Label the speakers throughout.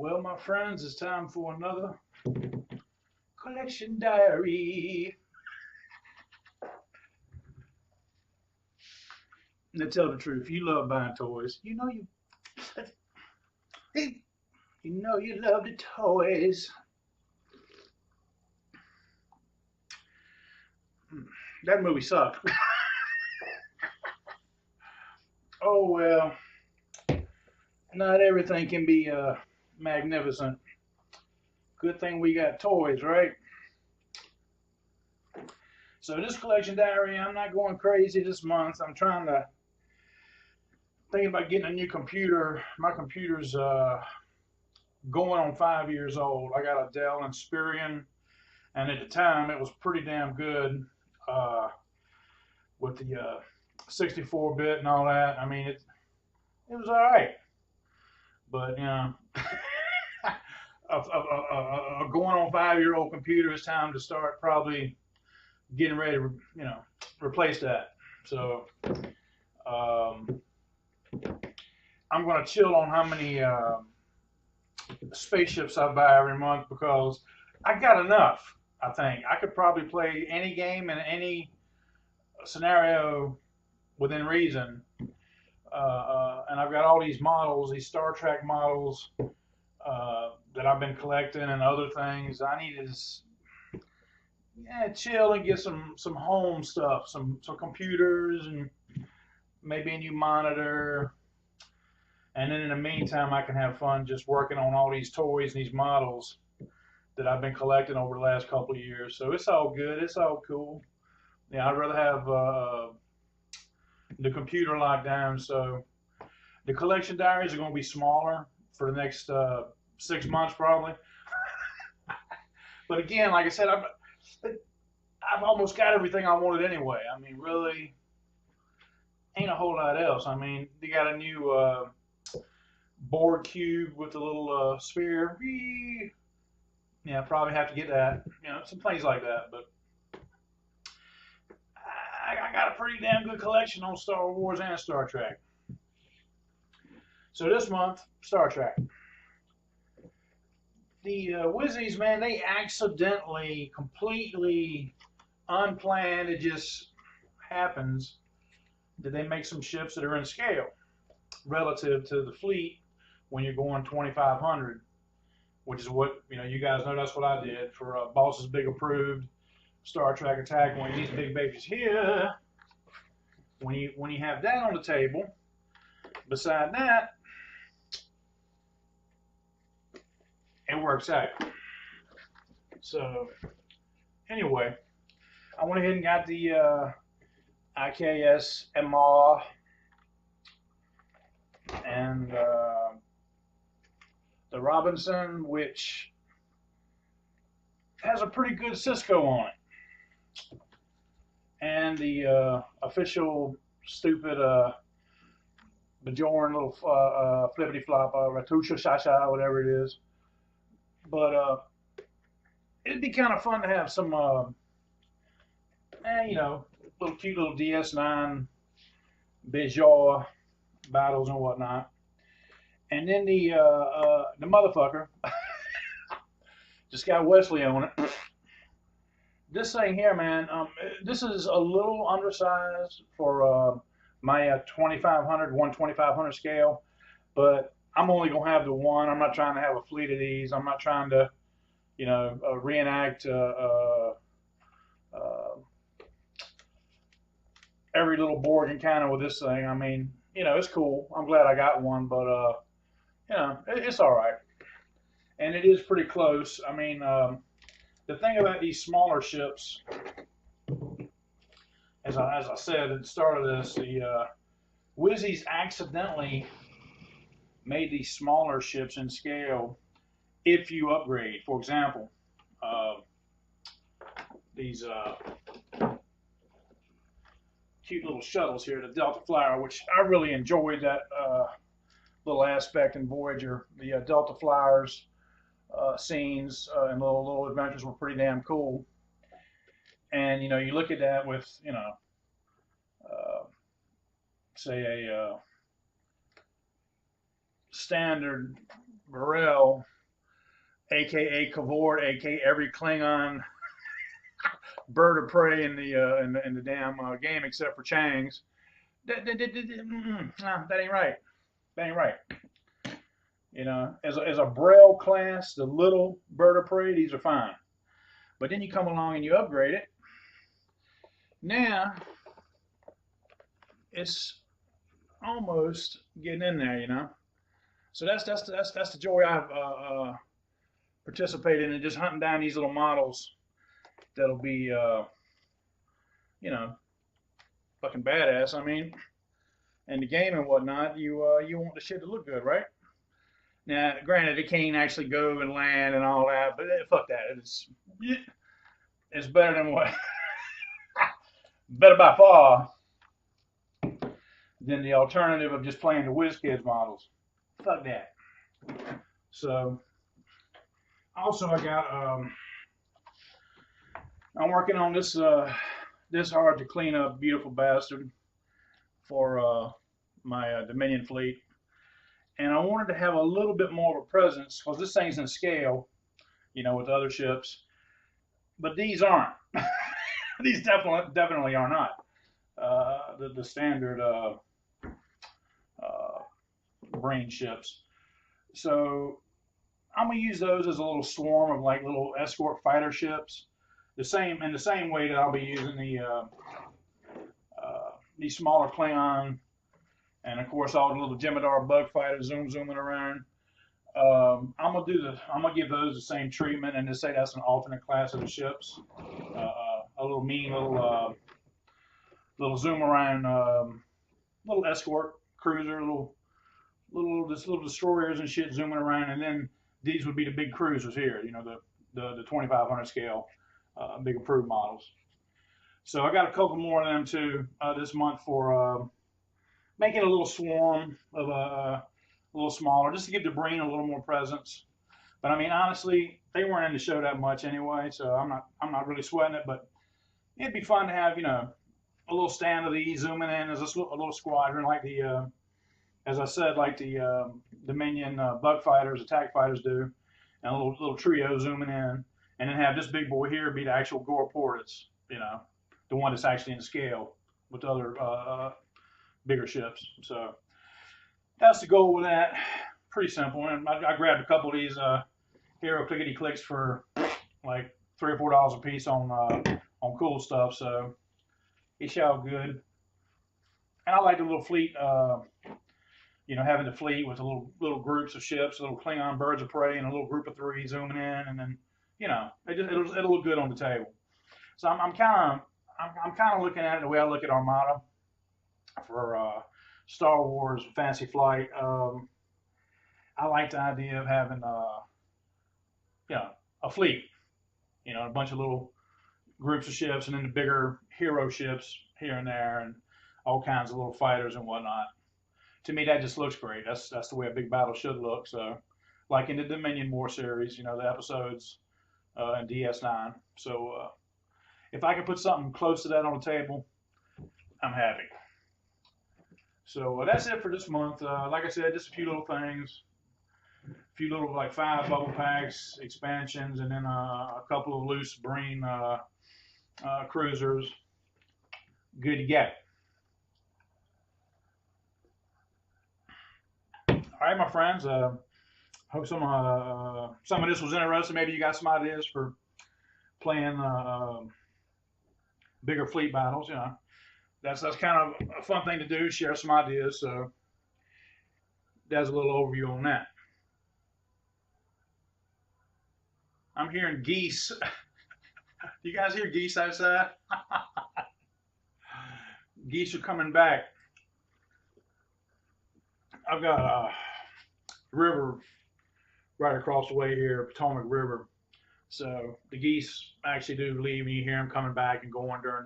Speaker 1: Well, my friends, it's time for another collection diary. And to tell the truth, you love buying toys. You love the toys. That movie sucked. Oh well, not everything can be magnificent. Good thing we got toys, right? So this collection diary, I'm not going crazy this month. I'm thinking about getting a new computer. My computer's going on 5 years old. I got a Dell Inspiron, and at the time it was pretty damn good with the 64-bit and all that. I mean, it was all right, but a going on 5-year-old computer, it's time to start probably getting ready to replace that. So I'm going to chill on how many spaceships I buy every month because I got enough. I think I could probably play any game in any scenario within reason. And I've got all these models, these Star Trek models that I've been collecting and other things. I need to chill and get some home stuff, some computers and maybe a new monitor. And then in the meantime, I can have fun just working on all these toys and these models that I've been collecting over the last couple of years. So it's all good. It's all cool. Yeah, I'd rather have the computer locked down. So the collection diaries are going to be smaller for the next 6 months probably. But again, like I said, I've almost got everything I wanted anyway. I mean, really, ain't a whole lot else. I mean, they got a new board cube with a little sphere. Yeah, probably have to get that. Some things like that. But I got a pretty damn good collection on Star Wars and Star Trek. So this month, Star Trek. The Wizzies, man, they accidentally, completely unplanned, it just happens that they make some ships that are in scale relative to the fleet when you're going 2,500, which is what, you guys know that's what I did for Boss's Big Approved Star Trek Attack. When these big babies here, when you have that on the table, beside that, it works out. So anyway, I went ahead and got the IKS MR and the Robinson, which has a pretty good Cisco on it, and the official stupid Bajoran little flippity flop Ratusha Shasha, whatever it is. But it'd be kind of fun to have some little cute little DS9 Voyager battles and whatnot. And then the motherfucker just got Wesley on it. This thing here, man, this is a little undersized for my 12500 scale, but I'm only gonna have the one. I'm not trying to have a fleet of these. I'm not trying to, reenact every little board and kind of with this thing. I mean, it's cool. I'm glad I got one, but it's all right, and it is pretty close. I mean, the thing about these smaller ships, as I said at the start of this, the Wizzies accidentally made these smaller ships in scale if you upgrade. For example, these cute little shuttles here, the Delta Flyer, which I really enjoyed that little aspect in Voyager. The Delta Flyers scenes and little adventures were pretty damn cool. And you look at that with say a standard Burrell aka Kavort, aka every Klingon bird of prey in the damn game except for Chang's. Nah, that ain't right. That ain't right. You know, as a Braille class, the little bird of prey, these are fine. But then you come along and you upgrade it. Now it's almost getting in there, you know. So that's the joy I've participated in, just hunting down these little models that'll be, you know, fucking badass. I mean, and the game and whatnot, you want the shit to look good, right? Now, granted, it can't actually go and land and all that, but fuck that. It's better than what, better by far than the alternative of just playing the WizKids models. Fuck that. So, also I got, I'm working on this this hard to clean up beautiful bastard for my Dominion fleet. And I wanted to have a little bit more of a presence because this thing's in scale, you know, with other ships. But these aren't. These definitely are not the standard brain ships. So I'm gonna use those as a little swarm of like little escort fighter ships. In the same way that I'll be using these smaller Klingon. And of course, all the little Jemadar bug fighters zooming around. I'm gonna give those the same treatment and just say that's an alternate class of the ships. A little mean little zoom around, little escort cruiser, little destroyers and shit zooming around, and then these would be the big cruisers here. You know, the 2500 scale, big approved models. So I got a couple more of them too this month for. Making a little swarm of a little smaller, just to give the Breen a little more presence. But I mean, honestly, they weren't in the show that much anyway, so I'm not really sweating it. But it'd be fun to have, you know, a little stand of these zooming in as a little squadron, like the, as I said, like the Dominion bug fighters, attack fighters do, and a little trio zooming in, and then have this big boy here be the actual Gore Portis, you know, the one that's actually in scale with other bigger ships. So that's the goal with that. Pretty simple. And I grabbed a couple of these Hero Clickety Clicks for like $3 or $4 a piece on cool stuff. So it's all good. And I like the little fleet. You know, having the fleet with the little groups of ships, little Klingon birds of prey, and a little group of 3 zooming in, and then you know it'll look good on the table. So I'm kind of looking at it the way I look at Armada. For Star Wars Fantasy Flight, I like the idea of having, you know, a fleet, you know, a bunch of little groups of ships, and then the bigger hero ships here and there, and all kinds of little fighters and whatnot. To me, that just looks great. That's the way a big battle should look. So, like in the Dominion War series, you know, the episodes in DS9. So, if I can put something close to that on the table, I'm happy. So that's it for this month. Like I said, just a few little things, a few little like 5 bubble packs, expansions, and then a couple of loose Breen cruisers. Good to get. All right, my friends. Hope some of this was interesting. Maybe you got some ideas for playing bigger fleet battles. You know. That's kind of a fun thing to do, share some ideas. So that's a little overview on that. I'm hearing geese. Do you guys hear geese outside? Geese are coming back. I've got a river right across the way here, Potomac River. So the geese actually do leave, and you hear them coming back and going during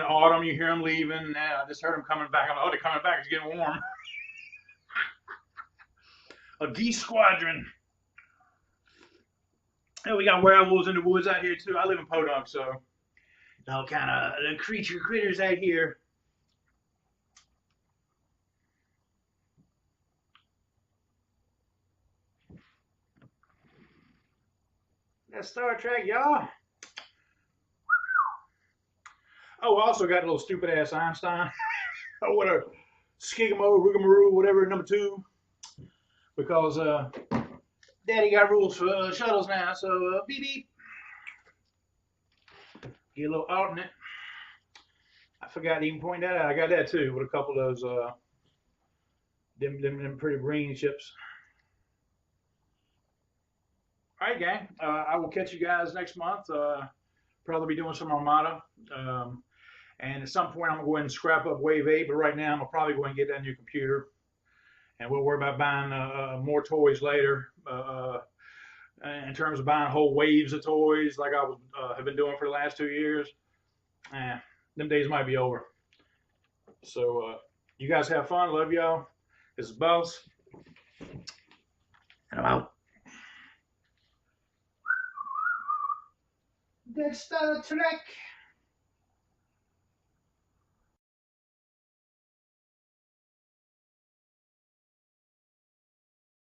Speaker 1: the autumn. You hear them leaving. I just heard them coming back. I'm like, oh, they're coming back. It's getting warm. A geese squadron. And we got werewolves in the woods out here too. I live in Podunk, so all kind of critters out here. That's Star Trek, y'all. Oh, I also got a little stupid ass Einstein. Oh, whatever. Skigamo, Rugamaroo, whatever, number 2. Because Daddy got rules for shuttles now, so beep beep. Get a little alternate. I forgot to even point that out. I got that too with a couple of those them pretty green ships. All right, gang. I will catch you guys next month. Probably be doing some Armada. And at some point, I'm going to go ahead and scrap up Wave 8. But right now, I'm probably going to get that new computer. And we'll worry about buying more toys later. In terms of buying whole waves of toys like I have been doing for the last 2 years. Them days might be over. So you guys have fun. Love y'all. This is Boss. And I'm out. Big Star Trek.